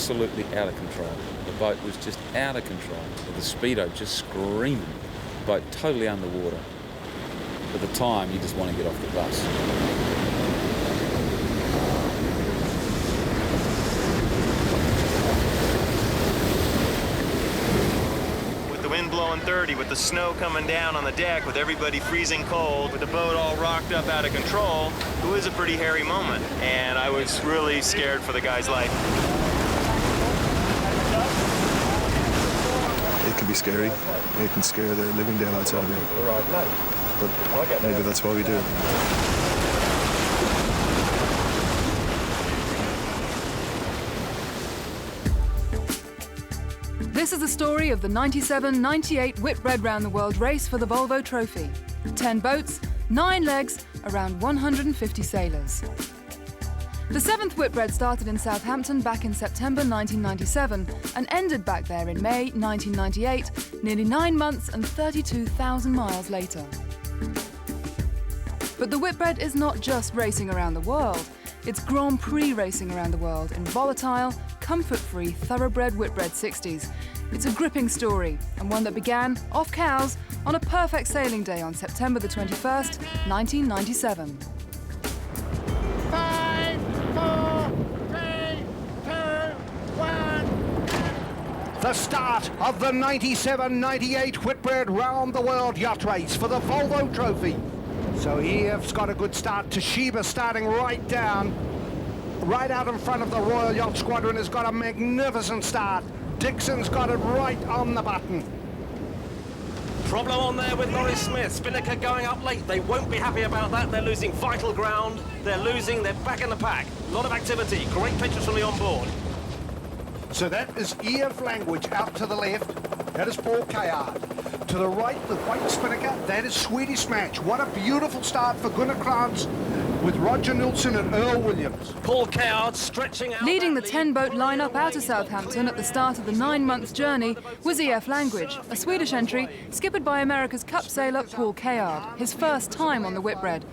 absolutely out of control. The boat was just out of control, with the speedo just screaming. The boat totally underwater. At the time, you just want to get off the bus. Blowing 30, with the snow coming down on the deck, with everybody freezing cold, with the boat all rocked up out of control, it was a pretty hairy moment, and I was really scared for the guy's life. It can be scary. It can scare the living daylights out of you. But maybe that's why we do it. This is the story of the 97-98 Whitbread Round the World race for the Volvo Trophy. 10 boats, 9 legs, around 150 sailors. The 7th Whitbread started in Southampton back in September 1997 and ended back there in May 1998, nearly 9 months and 32,000 miles later. But the Whitbread is not just racing around the world. It's Grand Prix racing around the world in volatile, comfort-free, thoroughbred Whitbread 60s. It's a gripping story, and one that began, off cows, on a perfect sailing day on September the 21st, 1997. 5, 4, 3, 2, 1. The start of the 97-98 Whitbread Round the World yacht race for the Volvo Trophy. So Eve's got a good start. Toshiba starting right down, right out in front of the Royal Yacht Squadron, has got a magnificent start. Dixon's got it right on the button. Problem on there with Laurie Smith. Spinnaker going up late. They won't be happy about that. They're losing vital ground. They're back in the pack. A lot of activity. Great pictures from the onboard. So that is Eve Language out to the left. That is Paul Cayard. To the right, the white Spinnaker, that is Swedish Match. What a beautiful start for Gunnar Krantz with Roger Nilsson and Earl Williams. Paul Cayard stretching out. Leading the 10-boat lineup out of Southampton at the start of the 9-month journey was EF Language, a Swedish entry skippered by America's Cup sailor Paul Cayard, his first time on the Whitbread.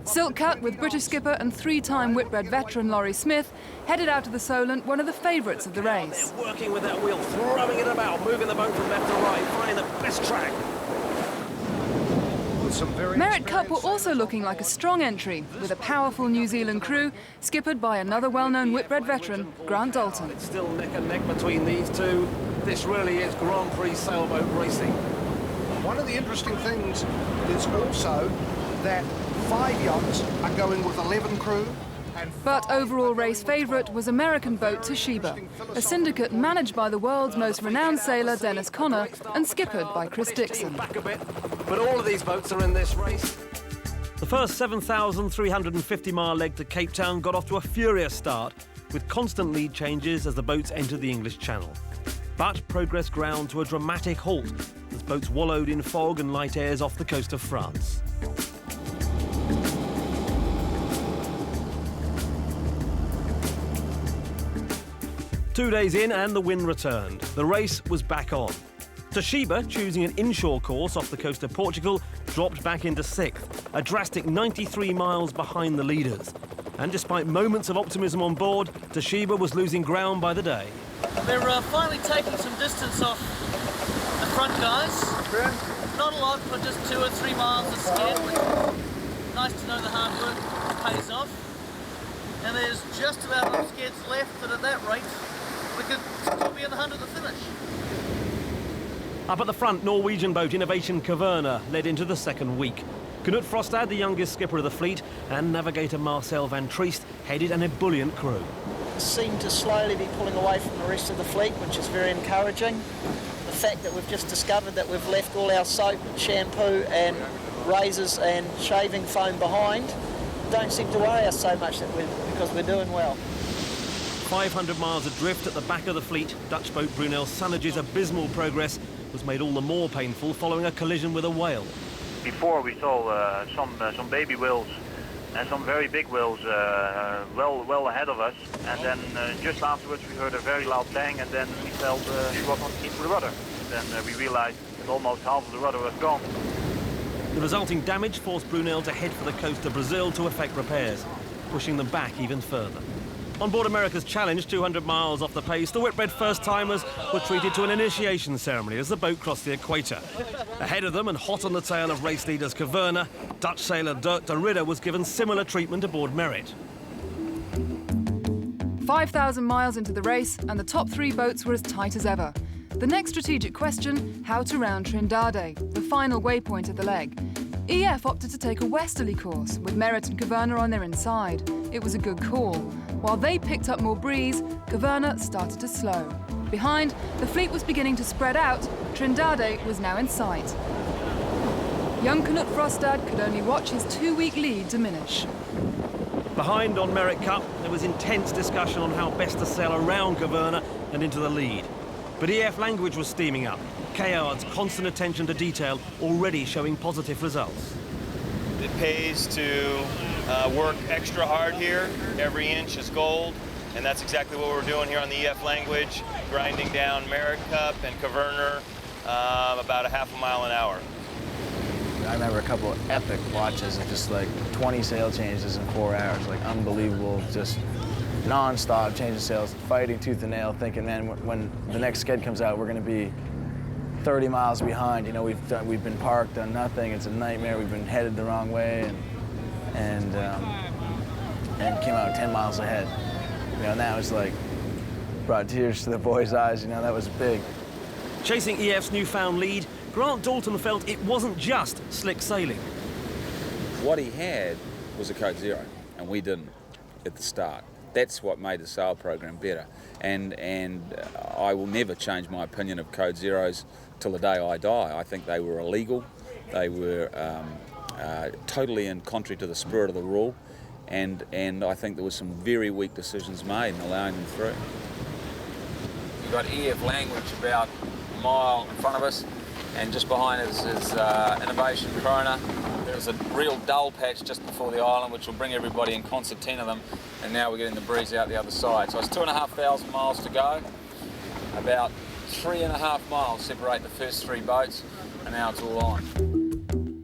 Silk cut with British skipper and 3-time Whitbread veteran Laurie Smith headed out to the Solent, one of the favourites of the race. They're working with that wheel, throwing it about, moving the boat from left to right, finding the best track. Merit Cup were also looking like a strong entry, with a powerful New Zealand crew skippered by another well-known Whitbread veteran, Grant Dalton. It's still neck and neck between these two. This really is Grand Prix sailboat racing. One of the interesting things is also that 5 yachts are going with 11 crew. But overall race favourite was American boat Toshiba, a syndicate managed by the world's most renowned sailor Dennis Conner and skippered by Chris Dixon. Back a bit, but all of these boats are in this race. The first 7,350-mile leg to Cape Town got off to a furious start, with constant lead changes as the boats entered the English Channel. But progress ground to a dramatic halt as boats wallowed in fog and light airs off the coast of France. Two days in and the wind returned. The race was back on. Toshiba, choosing an inshore course off the coast of Portugal, dropped back into 6th, a drastic 93 miles behind the leaders. And despite moments of optimism on board, Toshiba was losing ground by the day. They're finally taking some distance off the front guys. Not a lot, but just 2 or 3 miles of skid. Nice to know the hard work pays off. And there's just about enough skids left that at that rate, we could still be in the hunt of the finish. Up at the front, Norwegian boat Innovation Caverna led into the second week. Knut Frostad, the youngest skipper of the fleet, and navigator Marcel van Triest headed an ebullient crew. Seem to slowly be pulling away from the rest of the fleet, which is very encouraging. The fact that we've just discovered that we've left all our soap, shampoo and razors and shaving foam behind don't seem to worry us so much because we're doing well. 500 miles adrift at the back of the fleet, Dutch boat Brunel Sannage's abysmal progress was made all the more painful following a collision with a whale. Before we saw some baby whales and some very big whales well ahead of us, and then just afterwards we heard a very loud bang, and then we felt we got into the rudder. Then we realized that almost half of the rudder was gone. The resulting damage forced Brunel to head for the coast of Brazil to effect repairs, pushing them back even further. On board America's Challenge, 200 miles off the pace, the Whitbread first-timers were treated to an initiation ceremony as the boat crossed the equator. Ahead of them, and hot on the tail of race leaders Caverna, Dutch sailor Dirk de Ridder was given similar treatment aboard Merit. 5,000 miles into the race, and the top 3 boats were as tight as ever. The next strategic question, how to round Trindade, the final waypoint of the leg. EF opted to take a westerly course, with Merit and Caverna on their inside. It was a good call. While they picked up more breeze, Caverna started to slow. Behind, the fleet was beginning to spread out. Trindade was now in sight. Young Knut Frostad could only watch his 2-week lead diminish. Behind on Merit Cup, there was intense discussion on how best to sail around Caverna and into the lead. But EF language was steaming up. Cayard's constant attention to detail already showing positive results. It pays to work extra hard here. Every inch is gold, and that's exactly what we're doing here on the EF language, grinding down Merit Cup and Caverna about a half a mile an hour. I remember a couple of epic watches of just like 20 sail changes in 4 hours, like unbelievable, just non-stop changing sails, fighting tooth and nail, thinking, man, when the next sked comes out, we're going to be 30 miles behind. You know, we've been parked, done nothing. It's a nightmare. We've been headed the wrong way, and came out 10 miles ahead. You know, and that was like brought tears to the boys' eyes. You know, that was big. Chasing EF's newfound lead, Grant Dalton felt it wasn't just slick sailing. What he had was a Code Zero, and we didn't at the start. That's what made the sail program better. And I will never change my opinion of Code Zeros till the day I die. I think they were illegal. They were totally in contrary to the spirit of the rule. And I think there were some very weak decisions made in allowing them through. You've got EF language about a mile in front of us, and just behind us is Innovation Corona. There's a real dull patch just before the island, which will bring everybody in concertina them, and now we're getting the breeze out the other side. So it's 2,500 miles to go. About 3.5 miles separate the first 3 boats, and now it's all on.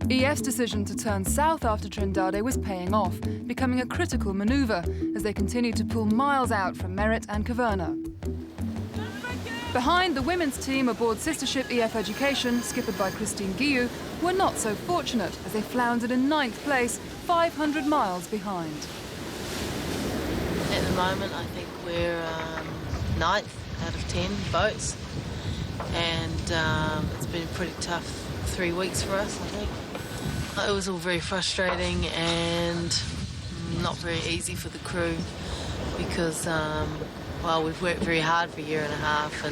EF's decision to turn south after Trindade was paying off, becoming a critical manoeuvre as they continued to pull miles out from Merit and Caverna. Behind, the women's team aboard sister ship EF Education, skippered by Christine Guillou, were not so fortunate as they floundered in 9th place, 500 miles behind. At the moment, I think we're 9th out of 10 boats, and it's been a pretty tough 3 weeks for us, I think. It was all very frustrating and not very easy for the crew because well, we've worked very hard for a year and a half,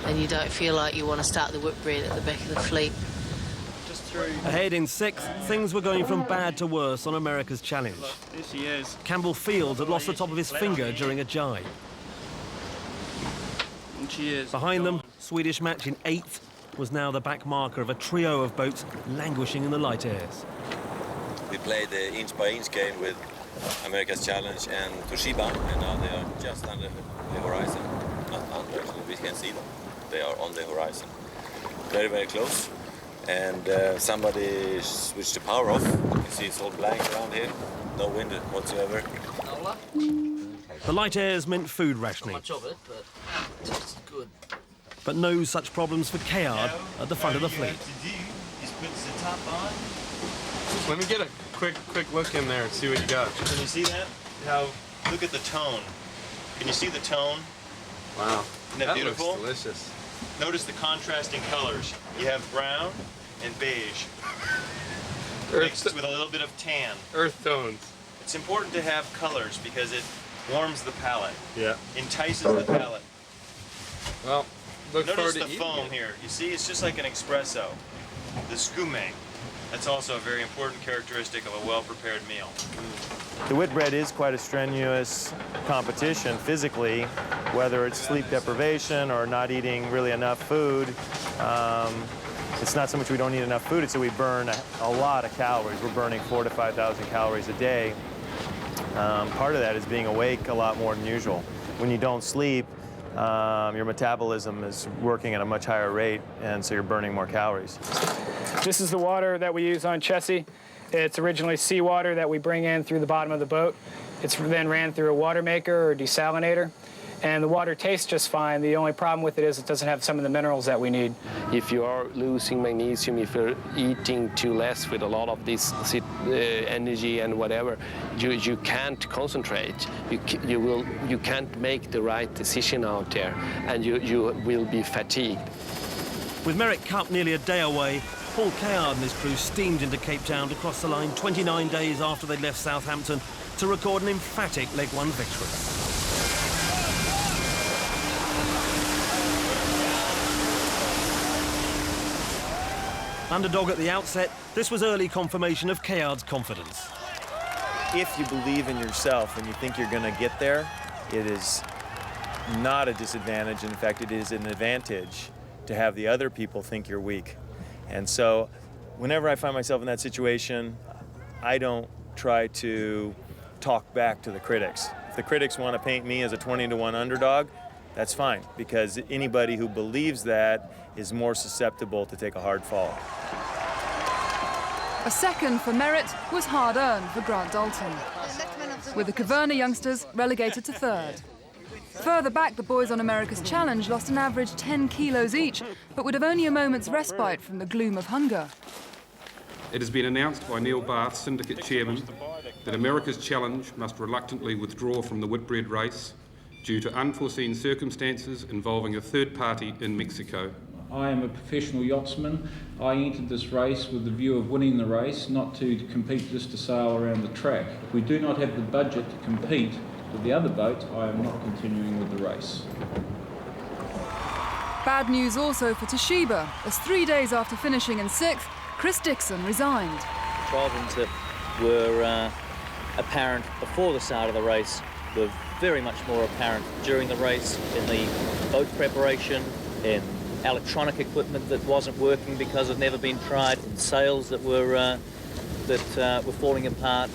and you don't feel like you want to start the Whitbread at the back of the fleet. Ahead in 6th, things were going from bad to worse on America's Challenge. There she is. Campbell Fields had lost the top of his finger during a jibe. And she is. Behind them, Swedish match in 8th was now the back marker of a trio of boats languishing in the light airs. We played the inch-by-inch game with America's Challenge and Toshiba, and now they are just under the horizon. Not under, actually, we can see them. They are on the horizon. Very, very close. And somebody switched the power off. You can see it's all blank around here. No wind whatsoever. The light airs meant food rationing. Not much of it, but it's good. But no such problems for Cayard at the front of the fleet. Let me get a quick look in there and see what you got. Can you see that? Look at the tone. Can you see the tone? Wow. Isn't that beautiful? Looks delicious. Notice the contrasting colors. You have brown and beige mixed with a little bit of tan. Earth tones. It's important to have colors because it warms the palate. Yeah. Entices the palate. Well, look forward Notice to the eating foam it. here. You see, it's just like an espresso. The scume. That's also a very important characteristic of a well-prepared meal. The Whitbread is quite a strenuous competition physically, whether it's sleep deprivation or not eating really enough food. It's not so much we don't eat enough food, it's that we burn a lot of calories. We're burning 4,000 to 5,000 calories a day. Part of that is being awake a lot more than usual. When you don't sleep, your metabolism is working at a much higher rate, and so you're burning more calories. This is the water that we use on Chessie. It's originally seawater that we bring in through the bottom of the boat. It's then ran through a water maker or desalinator, and the water tastes just fine. The only problem with it is it doesn't have some of the minerals that we need. If you are losing magnesium, if you're eating too less with a lot of this energy and whatever, you can't concentrate. You can't make the right decision out there, and you will be fatigued. With Merritt Cup nearly a day away, Paul Cayard and his crew steamed into Cape Town to cross the line 29 days after they left Southampton to record an emphatic Leg 1 victory. Underdog at the outset, this was early confirmation of Cayard's confidence. If you believe in yourself and you think you're going to get there, it is not a disadvantage. In fact, it is an advantage to have the other people think you're weak. And so whenever I find myself in that situation, I don't try to talk back to the critics. If the critics want to paint me as a 20-to-1 underdog, that's fine, because anybody who believes that is more susceptible to take a hard fall. A second for Merritt was hard-earned for Grant Dalton, with the Caverna youngsters relegated to third. Further back, the boys on America's Challenge lost an average 10 kilos each, but would have only a moment's respite from the gloom of hunger. It has been announced by Neil Barth, syndicate chairman, that America's Challenge must reluctantly withdraw from the Whitbread race due to unforeseen circumstances involving a third party in Mexico. I am a professional yachtsman. I entered this race with the view of winning the race, not to compete just to sail around the track. If we do not have the budget to compete with the other boats, I am not continuing with the race. Bad news also for Toshiba, as 3 days after finishing in 6th, Chris Dixon resigned. Problems that were apparent before the start of the race were very much more apparent during the race, in the boat preparation, in electronic equipment that wasn't working because it had never been tried, in sails that were falling apart.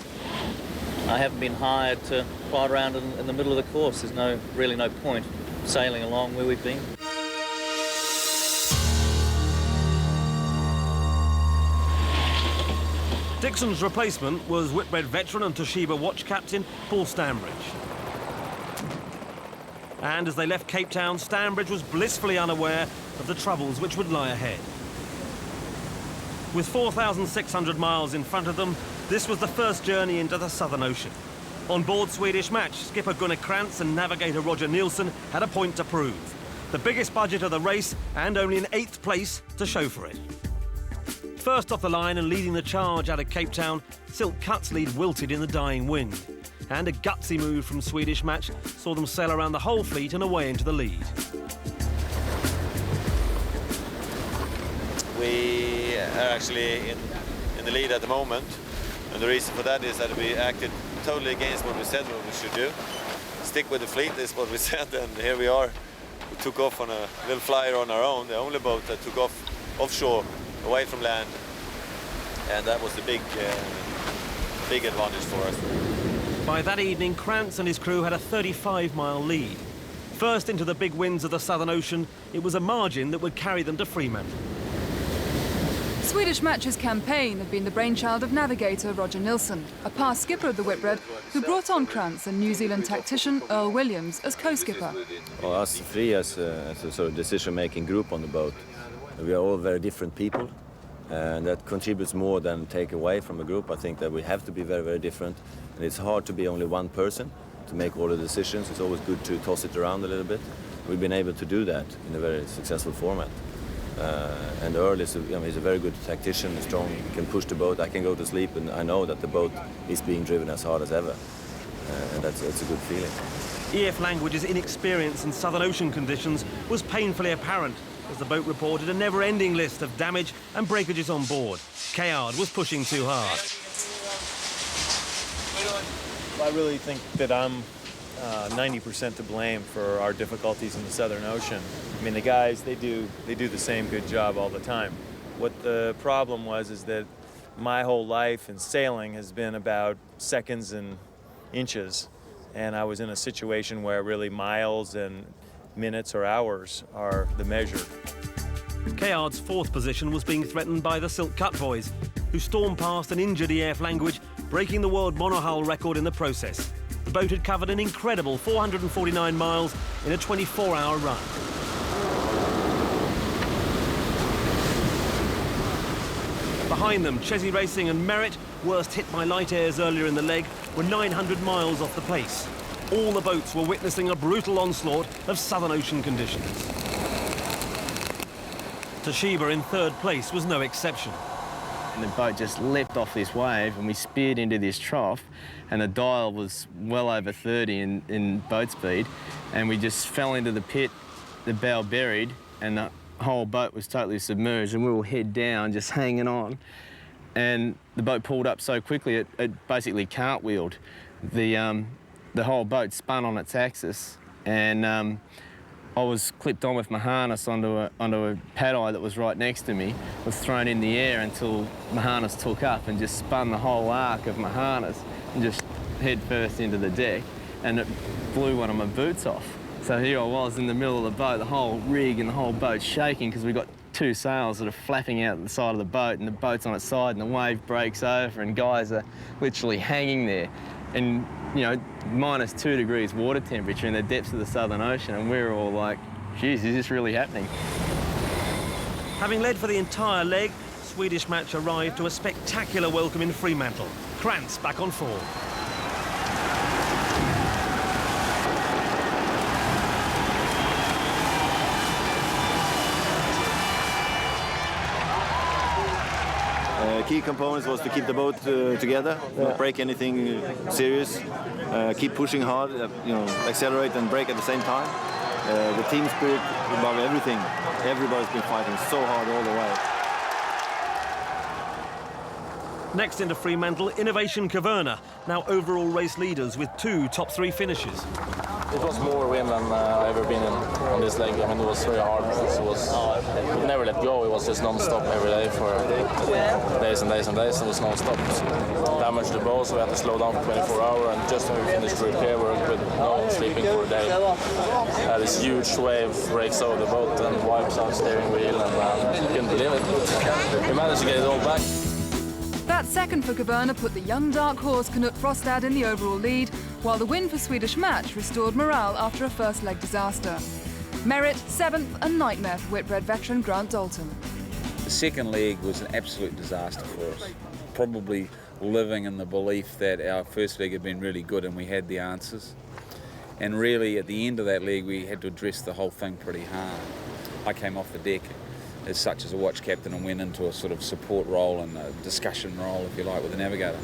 I haven't been hired to fly around in the middle of the course. There's really no point sailing along where we've been. Dixon's replacement was Whitbread veteran and Toshiba watch captain Paul Stanbridge. And as they left Cape Town, Stanbridge was blissfully unaware of the troubles which would lie ahead. With 4,600 miles in front of them, this was the first journey into the Southern Ocean. On board Swedish Match, skipper Gunnar Krantz and navigator Roger Nielsen had a point to prove. The biggest budget of the race and only an 8th place to show for it. First off the line and leading the charge out of Cape Town, Silk Cut's lead wilted in the dying wind. And a gutsy move from Swedish Match saw them sail around the whole fleet and away into the lead. We are actually in the lead at the moment, and the reason for that is that we acted totally against what we said what we should do. Stick with the fleet is what we said, and here we are. We took off on a little flyer on our own, the only boat that took off offshore, away from land, and that was the big advantage for us. By that evening, Krantz and his crew had a 35-mile lead. First into the big winds of the Southern Ocean, it was a margin that would carry them to Fremantle. Swedish Match's campaign had been the brainchild of navigator Roger Nielsen, a past skipper of the Whitbread, who brought on Krantz and New Zealand tactician Earl Williams as co-skipper. Well, us three as a sort of decision-making group on the boat, we are all very different people, and that contributes more than take away from a group. I think that we have to be very, very different, and it's hard to be only one person to make all the decisions. It's always good to toss it around a little bit. We've been able to do that in a very successful format. And Earl is he's a very good tactician, strong, can push the boat. I can go to sleep and I know that the boat is being driven as hard as ever. And that's a good feeling. EF Language's inexperience in Southern Ocean conditions was painfully apparent as the boat reported a never-ending list of damage and breakages on board. Cayard was pushing too hard. I really think that I'm 90% to blame for our difficulties in the Southern Ocean. I mean, the guys, they do the same good job all the time. What the problem was is that my whole life in sailing has been about seconds and inches, and I was in a situation where really miles and minutes or hours are the measure. Cayard's 4th position was being threatened by the Silk Cut boys, who stormed past an injured EF Language, breaking the world monohull record in the process. boat had covered an incredible 449 miles in a 24-hour run. Behind them, Chesney Racing and Merritt, worst hit by light airs earlier in the leg, were 900 miles off the pace. All the boats were witnessing a brutal onslaught of Southern Ocean conditions. Toshiba in third place was no exception. And the boat just leapt off this wave and we speared into this trough, and the dial was well over 30 in boat speed, and we just fell into the pit, the bow buried, and the whole boat was totally submerged, and we were head down just hanging on. And the boat pulled up so quickly it basically cartwheeled. The whole boat spun on its axis, and I was clipped on with my harness onto a pad eye that was right next to me, was thrown in the air until my harness took up and just spun the whole arc of my harness and just head first into the deck, and it blew one of my boots off. So here I was in the middle of the boat, the whole rig and the whole boat shaking because we've got two sails that are flapping out the side of the boat, and the boat's on its side and the wave breaks over and guys are literally hanging there. And, you know, -2 degrees water temperature in the depths of the Southern Ocean, and we're all like, geez, is this really happening? Having led for the entire leg, Swedish Match arrived to a spectacular welcome in Fremantle. Krantz back on form. Key components was to keep the boat together, not break anything serious, keep pushing hard, accelerate and brake at the same time. The team spirit above everything. Everybody's been fighting so hard all the way. Next into Fremantle, Innovation Caverna, now overall race leaders with 2 top 3 finishes. It was more wind than I've ever been in on this leg. I mean, it was very hard. We never let go. It was just non-stop every day for days and days and days. It was non-stop. Damaged the boat, so we had to slow down for 24 hours. And just when we finished the repair work with no sleeping for a day, this huge wave breaks over the boat and wipes out the steering wheel, and couldn't believe it. We managed to get it all back. That second for Caverna put the young dark horse Knut Frostad in the overall lead, while the win for Swedish Match restored morale after a first leg disaster. Merritt, 7th, a nightmare for Whitbread veteran Grant Dalton. The second leg was an absolute disaster for us. Probably living in the belief that our first leg had been really good and we had the answers. And really at the end of that leg we had to address the whole thing pretty hard. I came off the deck as such as a watch captain and went into a sort of support role and a discussion role, if you like, with the navigator.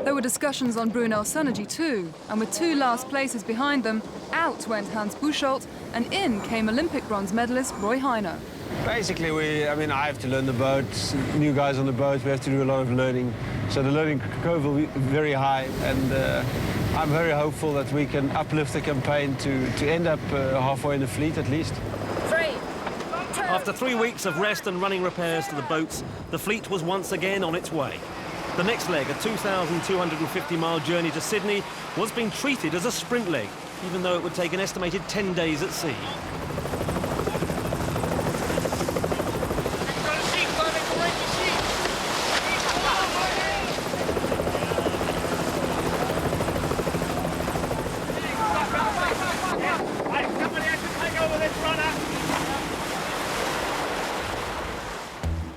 There were discussions on Brunel Sunnergy too, and with 2 last places behind them, out went Hans Buchholz and in came Olympic bronze medalist Roy Heiner. Basically, I have to learn the boat, new guys on the boat, we have to do a lot of learning. So the learning curve will be very high, and I'm very hopeful that we can uplift the campaign to end up halfway in the fleet at least. After 3 weeks of rest and running repairs to the boats, the fleet was once again on its way. The next leg, a 2,250-mile journey to Sydney, was being treated as a sprint leg, even though it would take an estimated 10 days at sea.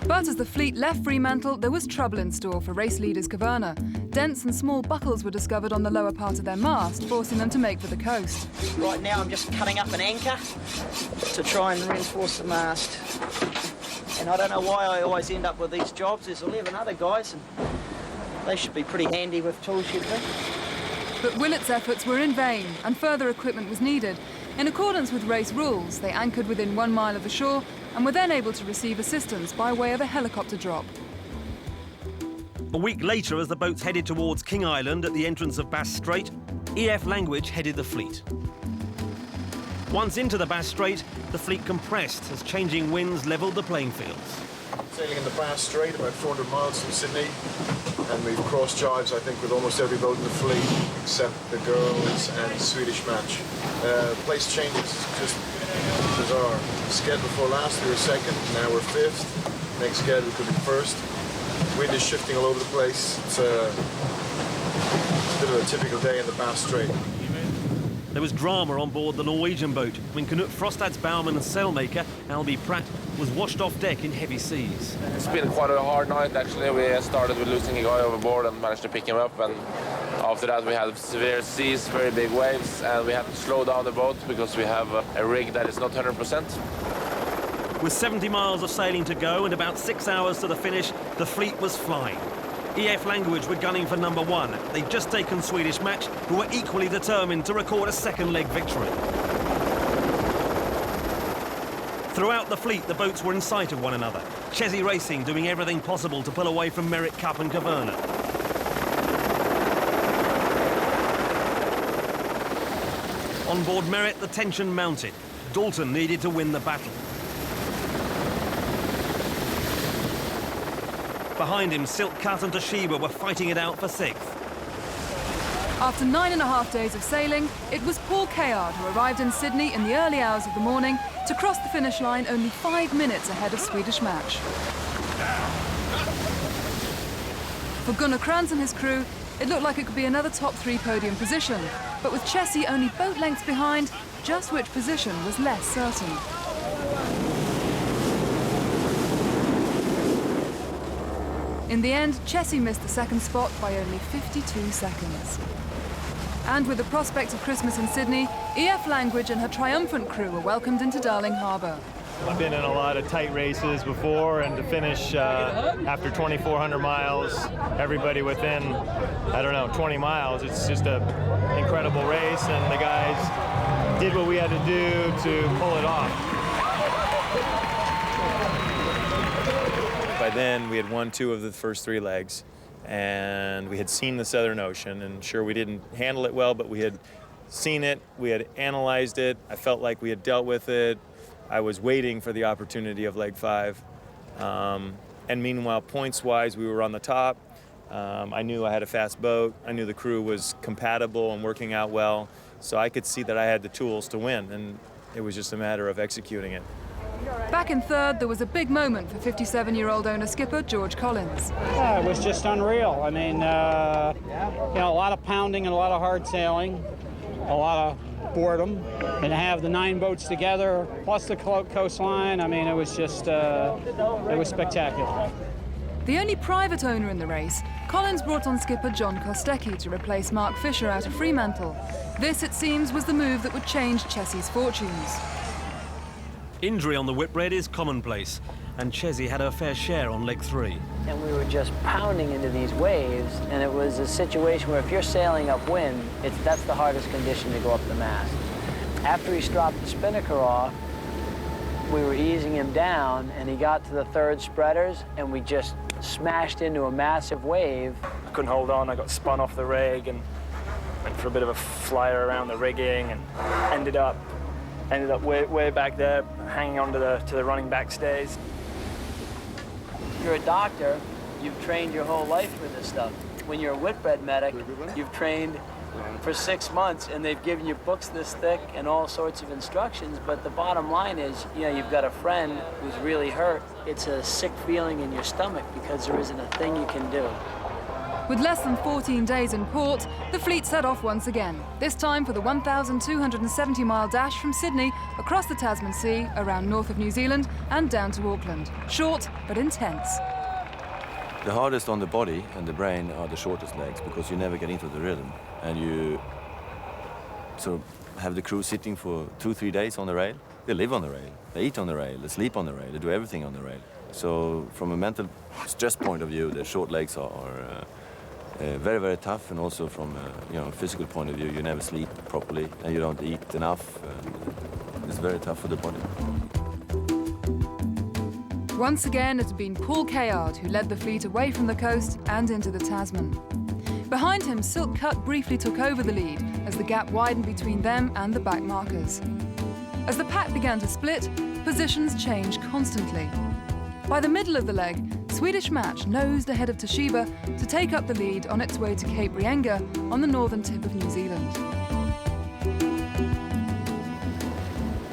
But as the fleet left Fremantle, there was trouble in store for race leaders Caverna. Dents and small buckles were discovered on the lower part of their mast, forcing them to make for the coast. Right now I'm just cutting up an anchor to try and reinforce the mast. And I don't know why I always end up with these jobs. There's 11 other guys and they should be pretty handy with tools, you'd think. But Willett's efforts were in vain and further equipment was needed. In accordance with race rules, they anchored within 1 mile of the shore and were then able to receive assistance by way of a helicopter drop. A week later, as the boats headed towards King Island at the entrance of Bass Strait, E.F. Langridge headed the fleet. Once into the Bass Strait, the fleet compressed as changing winds levelled the playing fields. Sailing in the Bass Strait, about 400 miles from Sydney, and we've crossed jives, I think, with almost every boat in the fleet, except the girls and Swedish Match. Place changes, just bizarre. Schedule before last, we were 2nd, now we're 5th. Next schedule could be 1st. Wind is shifting all over the place. It's bit of a typical day in the Bass Strait. There was drama on board the Norwegian boat when Knut Frostad's bowman and sailmaker, Albie Pratt, was washed off deck in heavy seas. It's been quite a hard night, actually. We started with losing a guy overboard and managed to pick him up, and after that we had severe seas, very big waves, and we had to slow down the boat because we have a rig that is not 100%. With 70 miles of sailing to go and about 6 hours to the finish, the fleet was flying. EF Language were gunning for number 1. They'd just taken Swedish Match, who were equally determined to record a second leg victory. Throughout the fleet, the boats were in sight of one another. Chessie Racing doing everything possible to pull away from Merritt Cup and Caverna. On board Merritt, the tension mounted. Dalton needed to win the battle. Behind him, Silk Cut and Toshiba were fighting it out for 6th. After 9.5 days of sailing, it was Paul Cayard who arrived in Sydney in the early hours of the morning to cross the finish line only 5 minutes ahead of Swedish Match. For Gunnar Krantz and his crew, it looked like it could be another top 3 podium position, but with Chessie only boat lengths behind, just which position was less certain. In the end, Chessie missed the second spot by only 52 seconds. And with the prospect of Christmas in Sydney, EF Language and her triumphant crew were welcomed into Darling Harbour. I've been in a lot of tight races before, and to finish after 2,400 miles, everybody within, 20 miles, it's just an incredible race, and the guys did what we had to do to pull it off. By then, we had won 2 of the first 3 legs, and we had seen the Southern Ocean, and sure, we didn't handle it well, but we had seen it, we had analyzed it, I felt like we had dealt with it. I was waiting for the opportunity of leg 5. And meanwhile, points-wise, we were on the top. I knew I had a fast boat. I knew the crew was compatible and working out well. So I could see that I had the tools to win, and it was just a matter of executing it. Back in 3rd, there was a big moment for 57-year-old owner-skipper George Collins. Yeah, it was just unreal. I mean, a lot of pounding and a lot of hard sailing, a lot of boredom, and to have the 9 boats together, plus the coastline, I mean, it was just, it was spectacular. The only private owner in the race, Collins brought on skipper John Kostecki to replace Mark Fisher out of Fremantle. This, it seems, was the move that would change Chessie's fortunes. Injury on the Whitbread is commonplace, and Chessie had her fair share on leg 3. And we were just pounding into these waves, and it was a situation where if you're sailing upwind, that's the hardest condition to go up the mast. After he stropped the spinnaker off, we were easing him down, and he got to the 3rd spreaders, and we just smashed into a massive wave. I couldn't hold on. I got spun off the rig and went for a bit of a flyer around the rigging, and ended up way back there, hanging on to the running backstays. You're a doctor, you've trained your whole life for this stuff. When you're a Whitbread medic, you've trained for 6 months, and they've given you books this thick and all sorts of instructions, but the bottom line is, you've got a friend who's really hurt. It's a sick feeling in your stomach because there isn't a thing you can do. With less than 14 days in port, the fleet set off once again, this time for the 1,270-mile dash from Sydney across the Tasman Sea, around north of New Zealand and down to Auckland. Short, but intense. The hardest on the body and the brain are the shortest legs, because you never get into the rhythm. And you sort of have the crew sitting for 2-3 days on the rail. They live on the rail, they eat on the rail, they sleep on the rail, they do everything on the rail. So from a mental stress point of view, the short legs are very, very tough, and also from a physical point of view, you never sleep properly and you don't eat enough. It's very tough for the body. Once again, it had been Paul Cayard who led the fleet away from the coast and into the Tasman. Behind him, Silk Cut briefly took over the lead as the gap widened between them and the back markers. As the pack began to split, positions changed constantly. By the middle of the leg, Swedish Match nosed ahead of Toshiba to take up the lead on its way to Cape Reinga on the northern tip of New Zealand.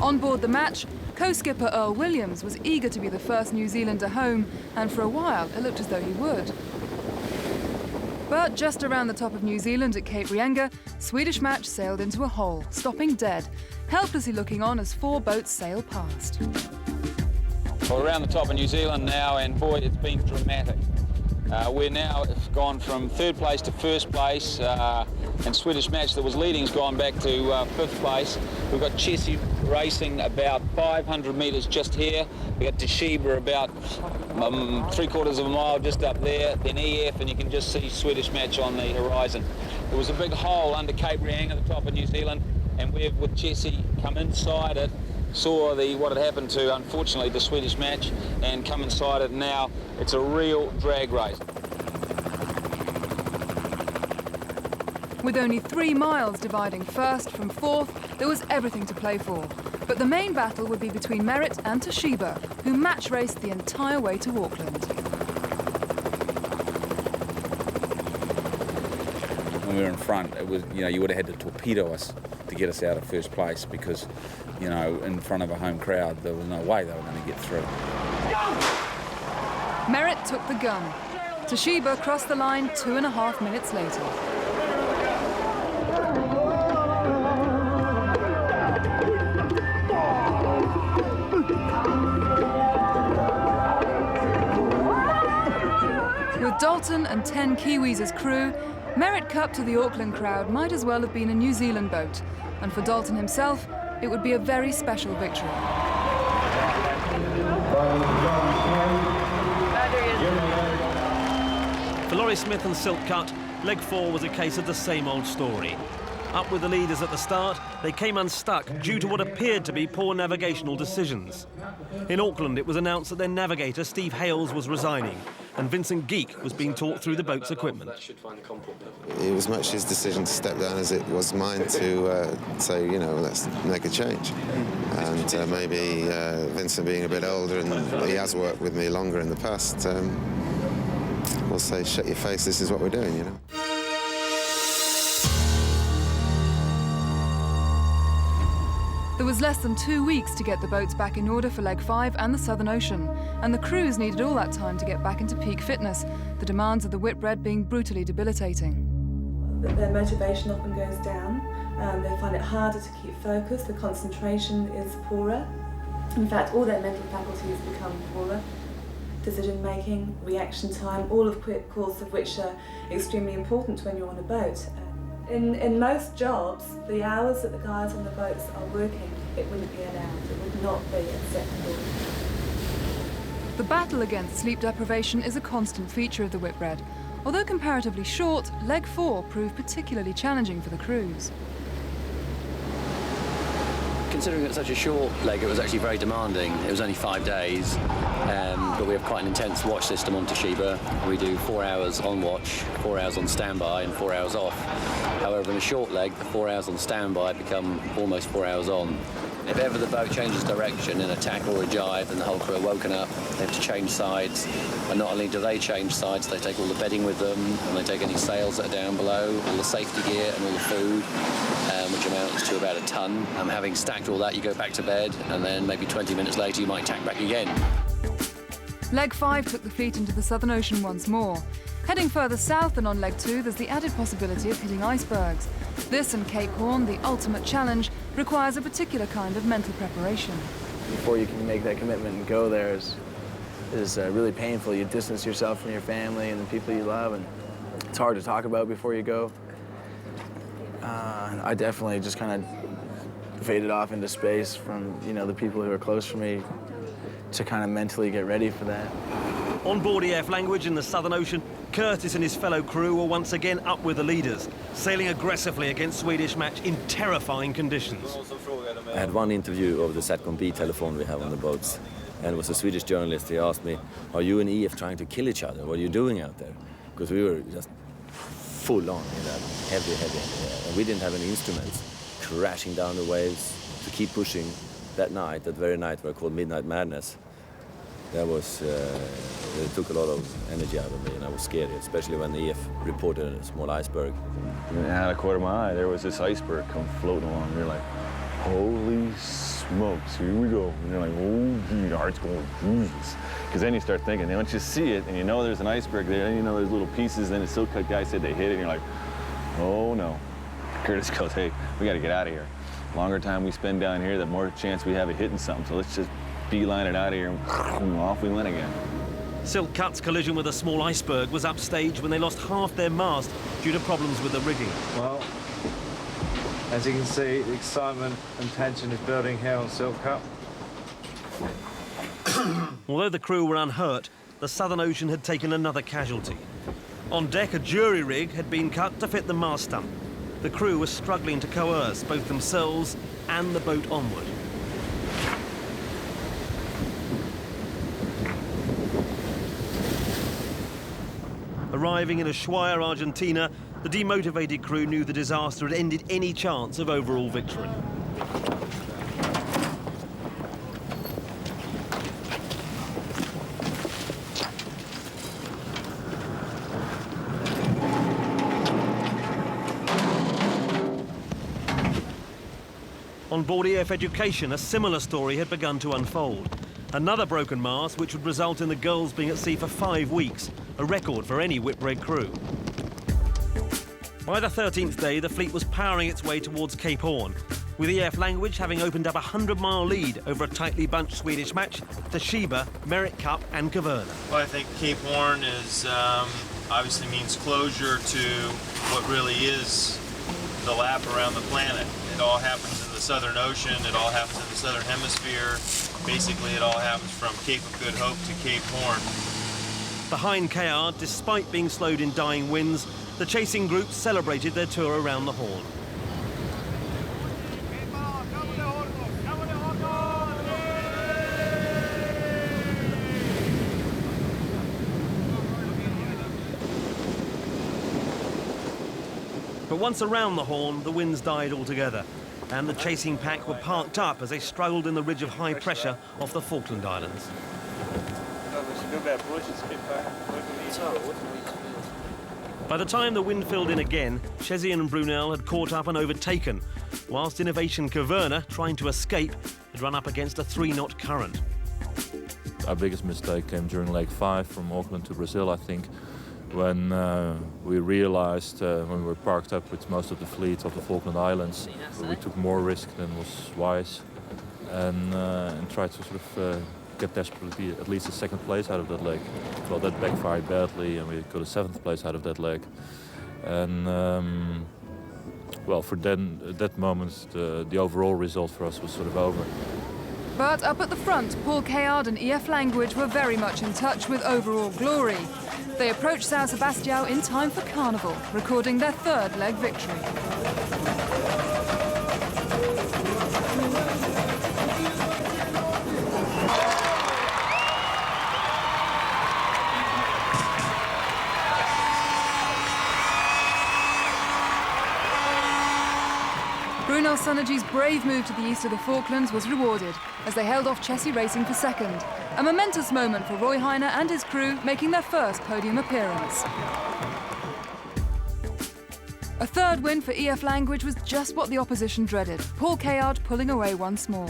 On board the Match, co-skipper Earl Williams was eager to be the first New Zealander home, and for a while it looked as though he would. But just around the top of New Zealand at Cape Reinga, Swedish Match sailed into a hole, stopping dead, helplessly looking on as 4 boats sailed past. We're around the top of New Zealand now, and boy, it's been dramatic. We're now gone from 3rd place to 1st place, and Swedish Match that was leading has gone back to 5th place. We've got Chessie racing about 500 metres just here. We've got Toshiba about 3/4 of a mile just up there, then EF, and you can just see Swedish Match on the horizon. There was a big hole under Cape Reinga at the top of New Zealand, and we've, with Chessie, come inside it, saw what had happened to, unfortunately, the Swedish Match, and come inside it. Now it's a real drag race. With only 3 miles dividing 1st from 4th, there was everything to play for. But the main battle would be between Merritt and Toshiba, who match raced the entire way to Auckland. When we were in front, it was, you would have had to torpedo us to get us out of 1st place, because, in front of a home crowd, there was no way they were going to get through. Merritt took the gun. Toshiba crossed the line 2.5 minutes later. With Dalton and 10 Kiwis as crew, Merritt Cup to the Auckland crowd might as well have been a New Zealand boat, and for Dalton himself, it would be a very special victory. For Laurie Smith and Silk Cut, leg 4 was a case of the same old story. Up with the leaders at the start, they came unstuck due to what appeared to be poor navigational decisions. In Auckland, it was announced that their navigator, Steve Hales, was resigning, and Vincent Geek was being taught through the boat's equipment. It was much his decision to step down as it was mine to say, let's make a change. And maybe Vincent being a bit older, and he has worked with me longer in the past, we'll say, shut your face, this is what we're doing, There was less than 2 weeks to get the boats back in order for Leg 5 and the Southern Ocean, and the crews needed all that time to get back into peak fitness, the demands of the Whitbread being brutally debilitating. Their motivation often goes down, they find it harder to keep focus, the concentration is poorer. In fact, all their mental faculties become poorer. Decision making, reaction time, all of course of which are extremely important when you're on a boat. In most jobs, the hours that the guys on the boats are working, it wouldn't be allowed, it would not be acceptable. The battle against sleep deprivation is a constant feature of the Whitbread. Although comparatively short, Leg 4 proved particularly challenging for the crews. Considering it's such a short leg, it was actually very demanding. It was only 5 days, but we have quite an intense watch system on Toshiba. We do 4 hours on watch, 4 hours on standby, and 4 hours off. However, in a short leg, the 4 hours on standby become almost 4 hours on. If ever the boat changes direction in a tack or a jibe, then the whole crew are woken up. They have to change sides, and not only do they change sides, they take all the bedding with them, and they take any sails that are down below, all the safety gear and all the food, which amounts to about a ton. Having stacked all that, you go back to bed, and then maybe 20 minutes later you might tack back again. Leg 5 took the fleet into the Southern Ocean once more. Heading further south and on Leg 2, there's the added possibility of hitting icebergs. This and Cape Horn, the ultimate challenge, requires a particular kind of mental preparation. Before you can make that commitment and go there is really painful. You distance yourself from your family and the people you love, and it's hard to talk about before you go. I definitely just kind of faded off into space from, the people who are close for me to kind of mentally get ready for that. On board EF Language in the Southern Ocean, Curtis and his fellow crew were once again up with the leaders, sailing aggressively against Swedish Match in terrifying conditions. I had one interview of the Satcom B telephone we have on the boats, and it was a Swedish journalist. He asked me, "Are you and EF trying to kill each other? What are you doing out there?" Because we were just full on in that heavy, and we didn't have any instruments, crashing down the waves to keep pushing. That night, that very night, we called Midnight Madness. That was, it took a lot of energy out of me, and I was scared, especially when the EF reported a small iceberg. Out of the corner of my eye, there was this iceberg come floating along. You're like, holy smokes, here we go. And you're like, oh, gee, your heart's going, Jesus. Because then you start thinking, then once you see it and you know there's an iceberg there, and you know there's little pieces, then the silk cut guy said they hit it, and you're like, oh no. Curtis goes, hey, we got to get out of here. Longer time we spend down here, the more chance we have of hitting something. So let's just beeline it out of here, and off we went again. Silk Cut's collision with a small iceberg was upstaged when they lost half their mast due to problems with the rigging. Well, as you can see, the excitement and tension is building here on Silk Cut. Although the crew were unhurt, the Southern Ocean had taken another casualty. On deck, a jury rig had been cut to fit the mast stump. The crew was struggling to coerce both themselves and the boat onward. Arriving in Ushuaia, Argentina, the demotivated crew knew the disaster had ended any chance of overall victory. On board EF Education, a similar story had begun to unfold. Another broken mast, which would result in the girls being at sea for 5 weeks, a record for any Whitbread crew. By the 13th day, the fleet was powering its way towards Cape Horn, with EF Language having opened up a 100-mile lead over a tightly bunched Swedish match, Toshiba, Merit Cup and Caverna. Well, I think Cape Horn is obviously means closure to what really is the lap around the planet. It all happens in the Southern Ocean, it all happens in the Southern Hemisphere. Basically, it all happens from Cape of Good Hope to Cape Horn. Behind Cayard, despite being slowed in dying winds, the chasing group celebrated their tour around the Horn. But once around the Horn, the winds died altogether, and the chasing pack were parked up as they struggled in the ridge of high pressure off the Falkland Islands. By the time the wind filled in again, Chesney and Brunel had caught up and overtaken, whilst Innovation Caverna, trying to escape, had run up against a 3-knot current. Our biggest mistake came during Lake 5 from Auckland to Brazil, I think, when we realized, when we were parked up with most of the fleet of the Falkland Islands, we took more risk than was wise, and tried to sort of get desperately at least a 2nd place out of that leg. Well, that backfired badly, and we got a 7th place out of that leg. And well, for then, at that moment, the overall result for us was sort of over. But up at the front, Paul Cayard and EF Language were very much in touch with overall glory. They approached São Sebastião in time for Carnival, recording their 3rd leg victory. Brunel Sonergy's brave move to the east of the Falklands was rewarded as they held off Chesney Racing for 2nd. A momentous moment for Roy Heiner and his crew, making their 1st podium appearance. A 3rd win for EF Language was just what the opposition dreaded, Paul Cayard pulling away once more.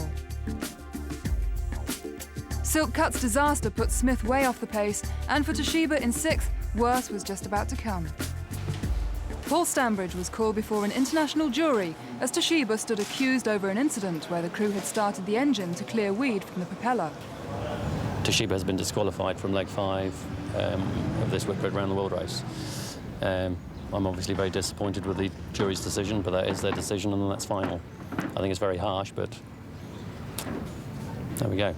Silk Cut's disaster put Smith way off the pace, and for Toshiba in 6th, worse was just about to come. Paul Stambridge was called before an international jury as Toshiba stood accused over an incident where the crew had started the engine to clear weed from the propeller. Toshiba has been disqualified from leg 5 of this Whitbread Round the World race. I'm obviously very disappointed with the jury's decision, but that is their decision and that's final. I think it's very harsh, but there we go.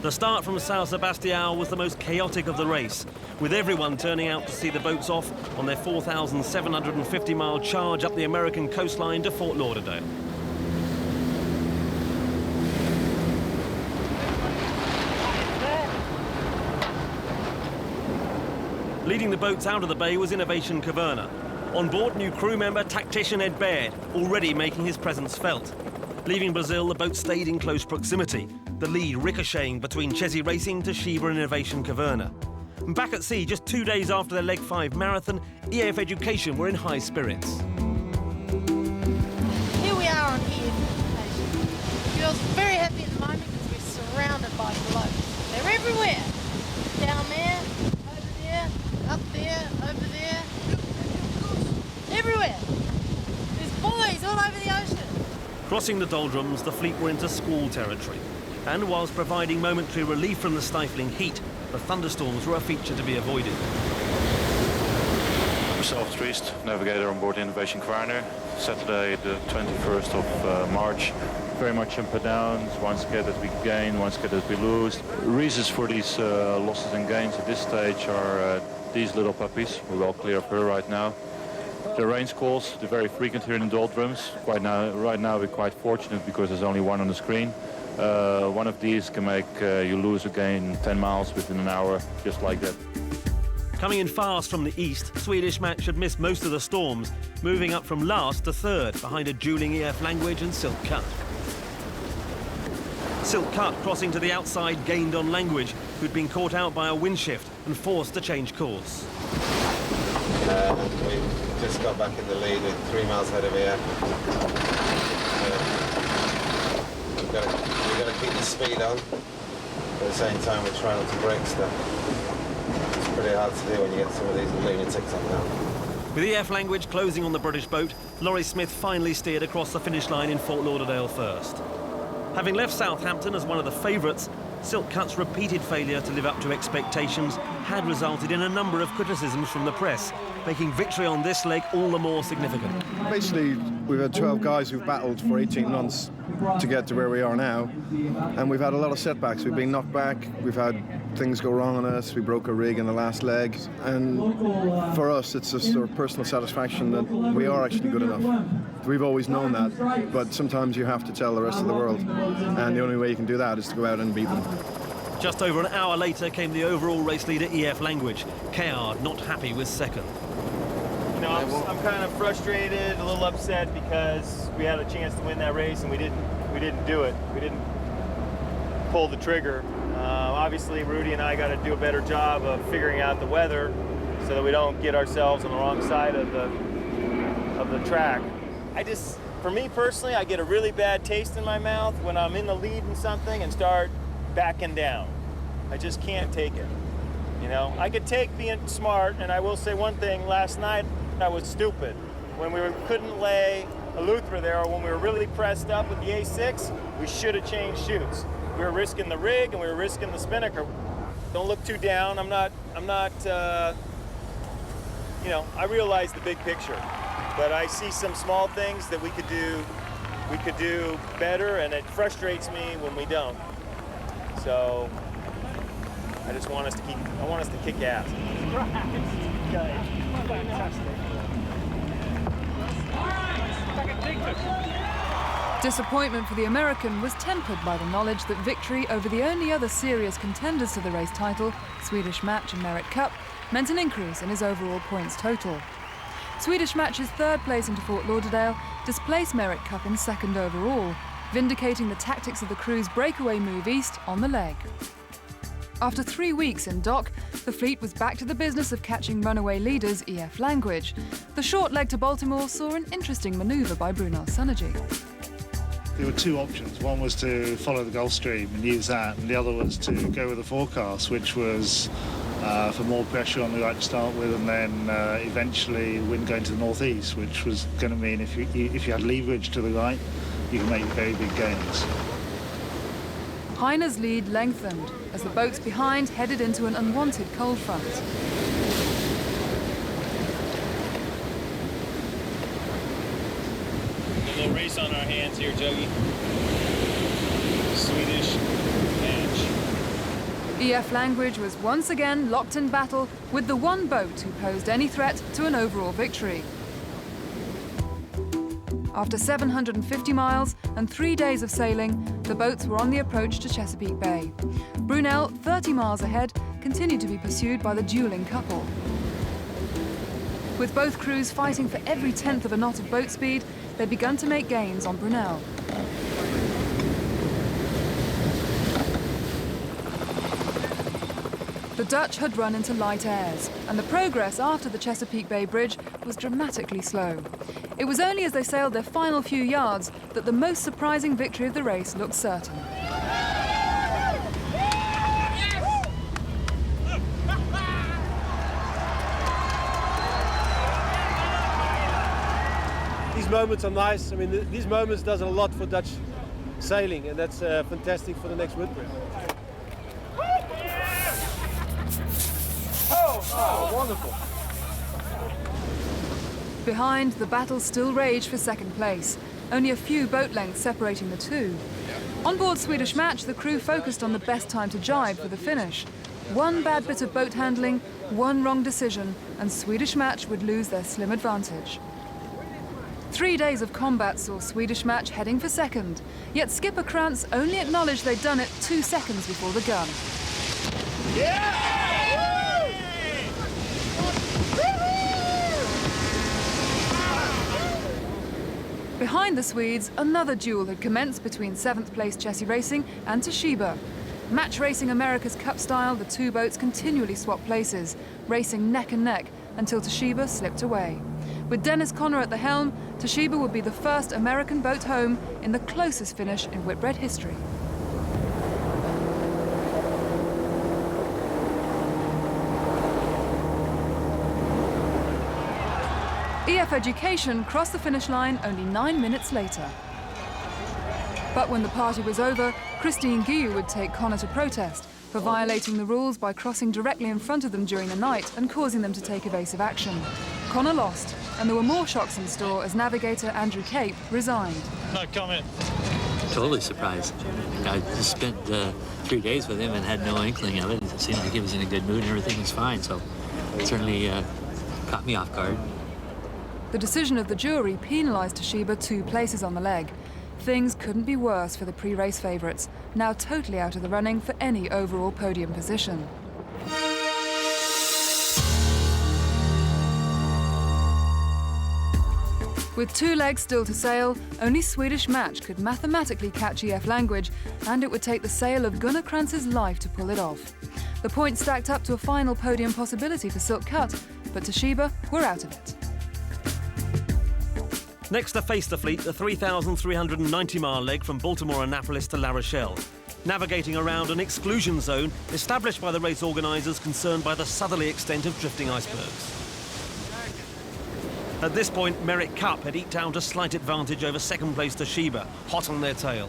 The start from São Sebastião was the most chaotic of the race, with everyone turning out to see the boats off on their 4,750-mile charge up the American coastline to Fort Lauderdale. Leading the boats out of the bay was Innovation Caverna. On board, new crew member, tactician Ed Baird, already making his presence felt. Leaving Brazil, the boat stayed in close proximity, the lead ricocheting between Chesney Racing, Toshiba and Innovation Caverna. And back at sea, just 2 days after their Leg 5 marathon, EF Education were in high spirits. Here we are on EF Education. Girls are very happy at the moment because we're surrounded by blokes. They're everywhere. Down there, over there, up there, over there. Everywhere. There's buoys all over the ocean. Crossing the doldrums, the fleet were into squall territory. And whilst providing momentary relief from the stifling heat, the thunderstorms were a feature to be avoided. Myself, Triest, navigator on board the Innovation Kvarner. Saturday, the 21st of March. Very much up and downs, one skate that we gain, one skate that we lose. Reasons for these losses and gains at this stage are these little puppies. We're well clear of her right now. The rain squalls, they're very frequent here in the doldrums. Right now we're quite fortunate because there's only one on the screen. One of these can make you lose or gain 10 miles within an hour, just like that. Coming in fast from the east, Swedish Match had missed most of the storms, moving up from last to third, behind a dueling EF Language and Silk Cut. Silk Cut, crossing to the outside, gained on Language, who'd been caught out by a wind shift and forced to change course. We just got back in the lead with 3 miles ahead of EF. We've got to keep the speed on, but at the same time we're trying not to break stuff. It's pretty hard to do when you get some of these lunatics on now. With EF Language closing on the British boat, Laurie Smith finally steered across the finish line in Fort Lauderdale first. Having left Southampton as one of the favourites, Silk Cut's repeated failure to live up to expectations had resulted in a number of criticisms from the press, making victory on this leg all the more significant. Basically, we've had 12 guys who've battled for 18 months to get to where we are now, and we've had a lot of setbacks. We've been knocked back, we've had things go wrong on us, we broke a rig in the last leg, and for us it's just sort of personal satisfaction that we are actually good enough. We've always known that, but sometimes you have to tell the rest of the world, and the only way you can do that is to go out and beat them. Just over an hour later came the overall race leader EF Language. Cayard not happy with second. You know, I'm kind of frustrated, a little upset because we had a chance to win that race and we didn't do it. We didn't pull the trigger. Obviously, Rudy and I got to do a better job of figuring out the weather so that we don't get ourselves on the wrong side of the track. For me personally, I get a really bad taste in my mouth when I'm in the lead in something and start backing down. I just can't take it. You know, I could take being smart, and I will say one thing, last night I was stupid. When we couldn't lay a Luthra there, or when we were really pressed up with the A6, we should have changed chutes. We were risking the rig and we were risking the spinnaker. Don't look too down. I'm not, you know, I realize the big picture, but I see some small things that we could do better, and it frustrates me when we don't. So I just want us to kick ass. Disappointment for the American was tempered by the knowledge that victory over the only other serious contenders to the race title, Swedish Match and Merit Cup, meant an increase in his overall points total. Swedish Match's third place into Fort Lauderdale displaced Merit Cup in second overall, vindicating the tactics of the crew's breakaway move east on the leg. After 3 weeks in dock, the fleet was back to the business of catching runaway leaders EF Language. The short leg to Baltimore saw an interesting manoeuvre by Brunel Sunnergy. There were two options. One was to follow the Gulf Stream and use that, and the other was to go with the forecast, which was for more pressure on the right to start with, and then eventually wind going to the northeast, which was going to mean if you had leverage to the right, you can make very big gains. Heine's lead lengthened as the boats behind headed into an unwanted cold front. A little race on our hands here, Juggy. Swedish Match. EF Language was once again locked in battle with the one boat who posed any threat to an overall victory. After 750 miles and 3 days of sailing, the boats were on the approach to Chesapeake Bay. Brunel, 30 miles ahead, continued to be pursued by the dueling couple. With both crews fighting for every tenth of a knot of boat speed, they'd begun to make gains on Brunel. The Dutch had run into light airs, and the progress after the Chesapeake Bay Bridge was dramatically slow. It was only as they sailed their final few yards that the most surprising victory of the race looked certain. moments are nice. I mean, these moments does a lot for Dutch sailing, and that's fantastic for the next Whitbread. Oh, wonderful. Behind, the battle still raged for second place, only a few boat lengths separating the two. On board Swedish Match, the crew focused on the best time to jibe for the finish. One bad bit of boat handling, one wrong decision, and Swedish Match would lose their slim advantage. 3 days of combat saw Swedish Match heading for second, yet skipper Krantz only acknowledged they'd done it 2 seconds before the gun. Behind the Swedes, another duel had commenced between 7th place Chessie Racing and Toshiba. Match Racing America's Cup style, the two boats continually swapped places, racing neck and neck until Toshiba slipped away. With Dennis Conner at the helm, Toshiba would be the first American boat home in the closest finish in Whitbread history. EF Education crossed the finish line only 9 minutes later. But when the party was over, Christine Guillou would take Conner to protest for violating the rules by crossing directly in front of them during the night and causing them to take evasive action. Conner lost, and there were more shocks in store as navigator Andrew Cape resigned. No comment. Totally surprised. I just spent 3 days with him and had no inkling of it. It seemed like he was in a good mood and everything was fine, so it certainly caught me off guard. The decision of the jury penalised Toshiba 2 places on the leg. Things couldn't be worse for the pre-race favourites, now totally out of the running for any overall podium position. With 2 legs still to sail, only Swedish Match could mathematically catch EF Language, and it would take the sail of Gunnar Krantz's life to pull it off. The points stacked up to a final podium possibility for Silk Cut, but Toshiba were out of it. Next to face the fleet, the 3,390-mile leg from Baltimore Annapolis to La Rochelle, navigating around an exclusion zone established by the race organisers concerned by the southerly extent of drifting icebergs. At this point, Merritt Cup had eked out a slight advantage over second-place Toshiba, hot on their tail.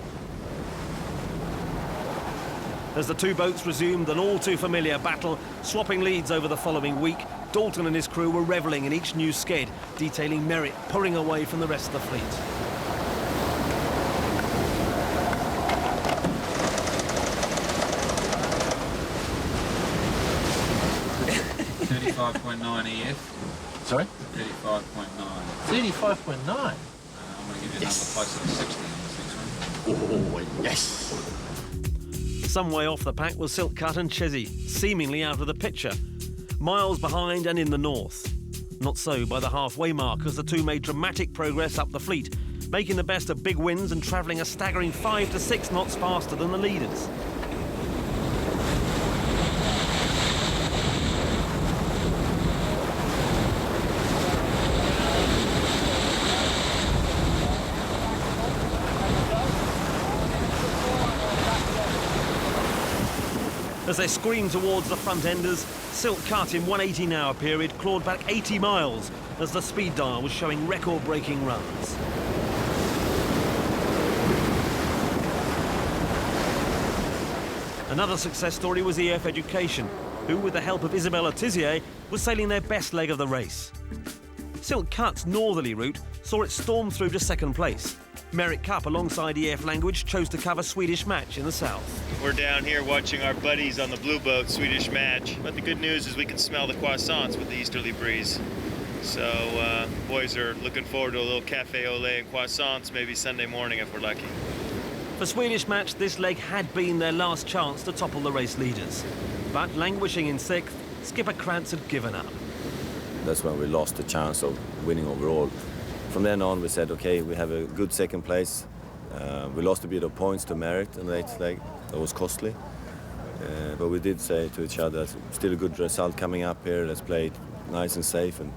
As the two boats resumed an all-too-familiar battle, swapping leads over the following week, Dalton and his crew were revelling in each new sked, detailing Merritt pulling away from the rest of the fleet. EF. Sorry? 35.9. 35.9? I'm going to give you a number closer to 60 on this next one. Oh, yes. Some way off the pack was Silk Cut and Chessie, seemingly out of the picture. Miles behind and in the north. Not so by the halfway mark, as the two made dramatic progress up the fleet, making the best of big winds and travelling a staggering 5 to 6 knots faster than the leaders. As they screamed towards the front-enders, Silk Cut in 180-hour period clawed back 80 miles as the speed dial was showing record-breaking runs. Another success story was EF Education, who, with the help of Isabella Tizier, was sailing their best leg of the race. Silk Cut's northerly route saw it storm through to second place. Merritt Cup, alongside EF Language, chose to cover Swedish Match in the south. We're down here watching our buddies on the blue boat, Swedish Match. But the good news is we can smell the croissants with the easterly breeze. So boys are looking forward to a little cafe au lait and croissants, maybe Sunday morning if we're lucky. For Swedish Match, this leg had been their last chance to topple the race leaders. But languishing in 6th, skipper Krantz had given up. That's when we lost the chance of winning overall. From then on, we said, okay, we have a good second place. We lost a bit of points to Merritt in the 8th leg. That was costly. But we did say to each other, still a good result coming up here. Let's play it nice and safe and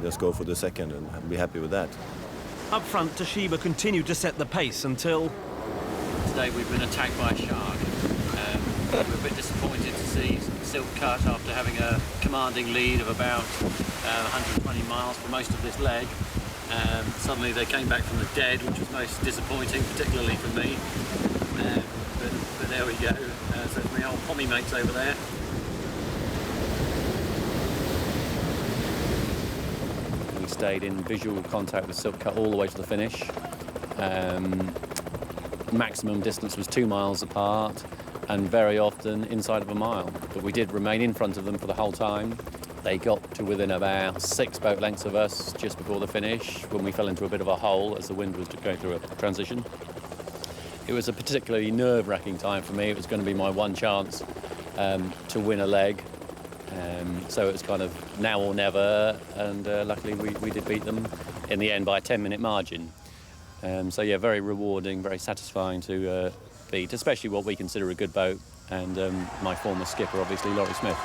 let's go for the second and be happy with that. Up front, Toshiba continued to set the pace until... Today we've been attacked by a shark. We're a bit disappointed to see Silk Cut after having a commanding lead of about 120 miles for most of this leg. Suddenly they came back from the dead, which was most disappointing, particularly for me. But there we go. So it's my old pommy mates over there. We stayed in visual contact with Silk Cut all the way to the finish. Maximum distance was 2 miles apart, and very often inside of a mile. But we did remain in front of them for the whole time. They got to within about 6 boat lengths of us just before the finish, when we fell into a bit of a hole as the wind was going through a transition. It was a particularly nerve-wracking time for me. It was going to be my one chance to win a leg. So it was kind of now or never, and luckily we did beat them in the end by a 10-minute margin. So yeah, very rewarding, very satisfying to beat, especially what we consider a good boat, and my former skipper, obviously, Laurie Smith.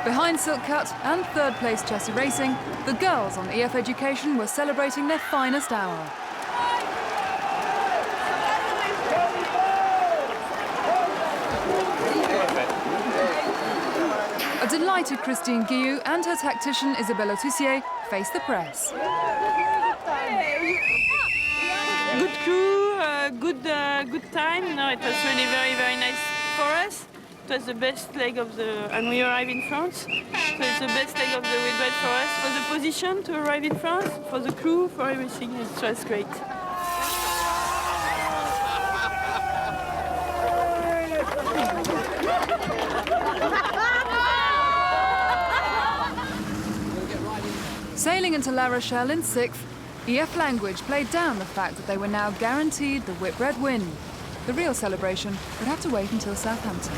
Behind Silk Cut and third place Chelsea Racing, the girls on EF Education were celebrating their finest hour. A delighted Christine Guillou and her tactician Isabella Tussier faced the press. Good crew, good time. You know, it was really very nice for us. It was the best leg of and we arrived in France. So it's the best leg of the Whitbread for us, for the position to arrive in France, for the crew, for everything. It was great. Sailing into La Rochelle in 6th, EF Language played down the fact that they were now guaranteed the Whitbread win. The real celebration would have to wait until Southampton.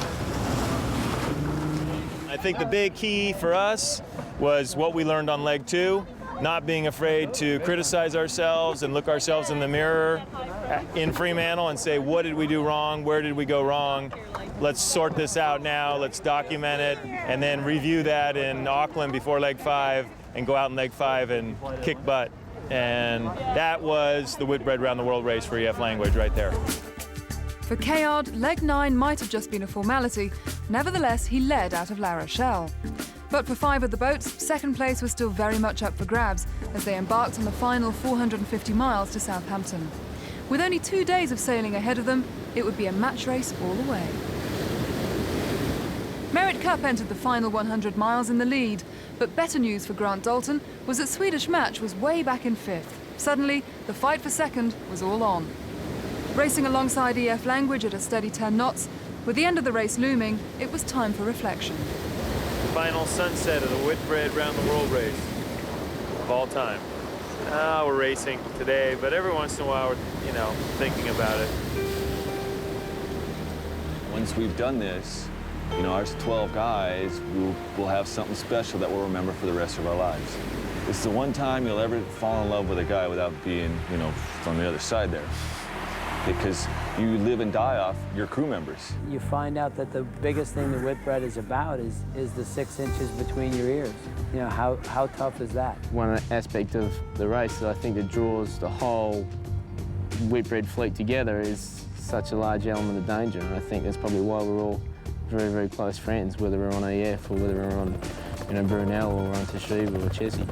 I think the big key for us was what we learned on leg 2, not being afraid to criticize ourselves and look ourselves in the mirror in Fremantle and say, what did we do wrong? Where did we go wrong? Let's sort this out now, let's document it, and then review that in Auckland before leg 5 and go out in leg 5 and kick butt. And that was the Whitbread Round the World race for EF Language right there. For Cayard, leg 9 might have just been a formality. Nevertheless, he led out of La Rochelle. But for 5 of the boats, second place was still very much up for grabs as they embarked on the final 450 miles to Southampton. With only 2 days of sailing ahead of them, it would be a match race all the way. Merit Cup entered the final 100 miles in the lead, but better news for Grant Dalton was that Swedish Match was way back in 5th. Suddenly, the fight for second was all on. Racing alongside EF Language at a steady 10 knots, with the end of the race looming, it was time for reflection. Final sunset of the Whitbread Round the World race of all time. We're racing today, but every once in a while we're, thinking about it. Once we've done this, our 12 guys will have something special that we'll remember for the rest of our lives. It's the one time you'll ever fall in love with a guy without being, from the other side there. Because you live and die off your crew members. You find out that the biggest thing the Whitbread is about is the 6 inches between your ears. How tough is that? One aspect of the race that I think that draws the whole Whitbread fleet together is such a large element of danger, and I think that's probably why we're all very close friends, whether we're on EF or whether we're on Brunel or on Toshiba or Chessie.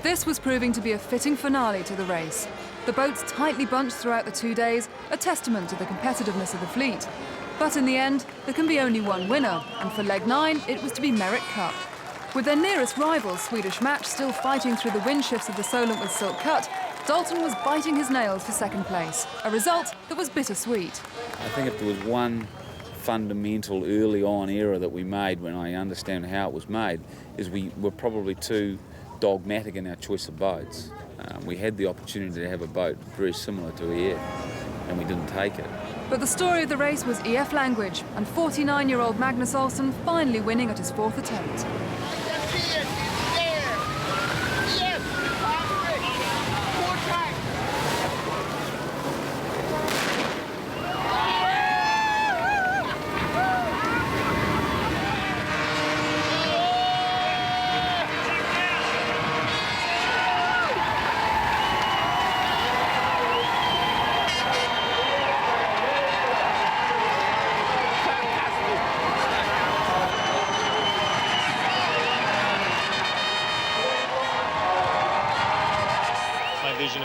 This was proving to be a fitting finale to the race. The boats tightly bunched throughout the 2 days, a testament to the competitiveness of the fleet. But in the end, there can be only one winner, and for leg 9, it was to be Merit Cup. With their nearest rival, Swedish Match, still fighting through the wind shifts of the Solent with Silk Cut, Dalton was biting his nails for second place, a result that was bittersweet. I think if there was one fundamental early on error that we made, when I understand how it was made, is we were probably too dogmatic in our choice of boats. We had the opportunity to have a boat very similar to EF, and we didn't take it. But the story of the race was EF Language, and 49-year-old Magnus Olsson finally winning at his 4th attempt.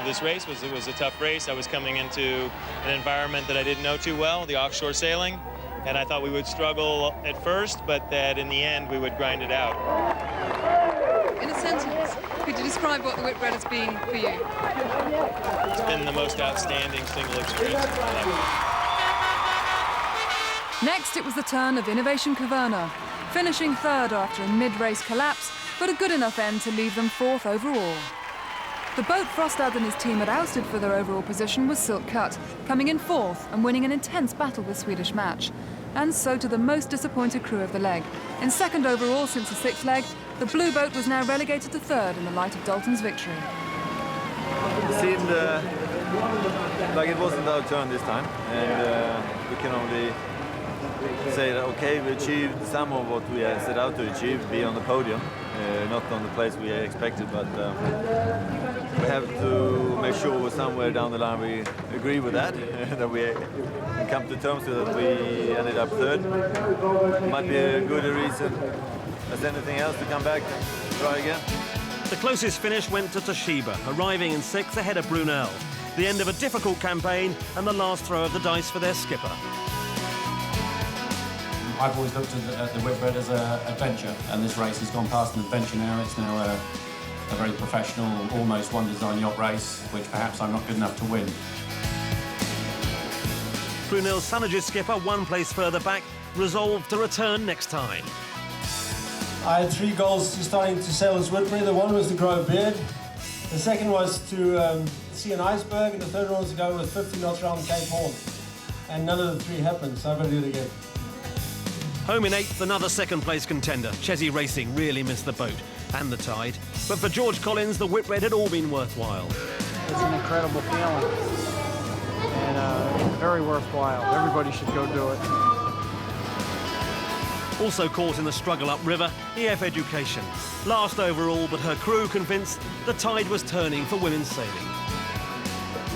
this race was it was a tough race. I was coming into an environment that I didn't know too well, the offshore sailing, and I thought we would struggle at first, but that in the end we would grind it out. In a sentence, could you describe what the Whitbread has been for you? It's been the most outstanding single experience of my life. Next, it was the turn of Innovation Caverna, finishing third after a mid-race collapse, but a good enough end to leave them fourth overall. The boat Frostad and his team had ousted for their overall position was Silk Cut, coming in fourth and winning an intense battle with Swedish Match. And so to the most disappointed crew of the leg. In second overall since the sixth leg, the blue boat was now relegated to third in the light of Dalton's victory. It seemed like it wasn't our turn this time, and we can only say that, okay, we achieved some of what we had set out to achieve, be on the podium, not on the place we expected, but we have to make sure somewhere down the line we agree with that, that we come to terms with that we ended up third. Might be a good reason as anything else to come back and try again. The closest finish went to Toshiba, arriving in sixth ahead of Brunel. The end of a difficult campaign and the last throw of the dice for their skipper. I've always looked at the Whitbread as an adventure, and this race has gone past an adventure now. It's now a very professional, almost one-design yacht race, which perhaps I'm not good enough to win. Brunel Sunnage's skipper, one place further back, resolved to return next time. I had 3 goals to starting to sail this Whitbread. The one was to grow a beard. The second was to see an iceberg, and the third one was to go with 50 knots around Cape Horn. And none of the 3 happened, so I've got to do it again. Home in eighth, another second-place contender. Chesney Racing really missed the boat and the tide. But for George Collins, the Whitbread had all been worthwhile. It's an incredible feeling and very worthwhile. Everybody should go do it. Also caught in the struggle upriver, EF Education. Last overall, but her crew convinced the tide was turning for women's sailing.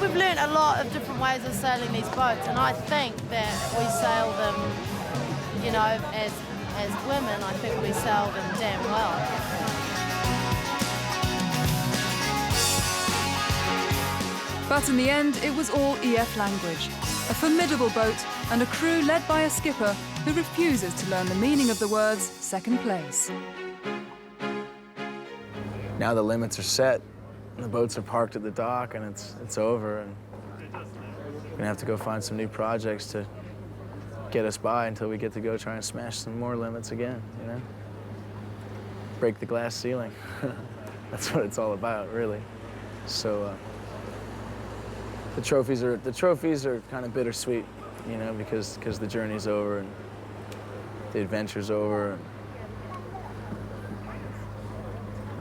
We've learnt a lot of different ways of sailing these boats, and I think that we sail them, you know, as women, I think we sail them damn well. But in the end, it was all EF language. A formidable boat and a crew led by a skipper who refuses to learn the meaning of the words second place. Now the limits are set, and the boats are parked at the dock, and it's over, and we're gonna have to go find some new projects to get us by until we get to go try and smash some more limits again, you know? Break the glass ceiling. That's what it's all about, really. So the trophies are kind of bittersweet, you know, because the journey's over and the adventure's over. And...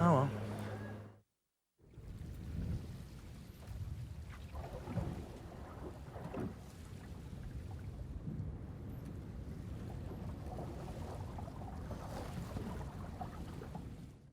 oh well.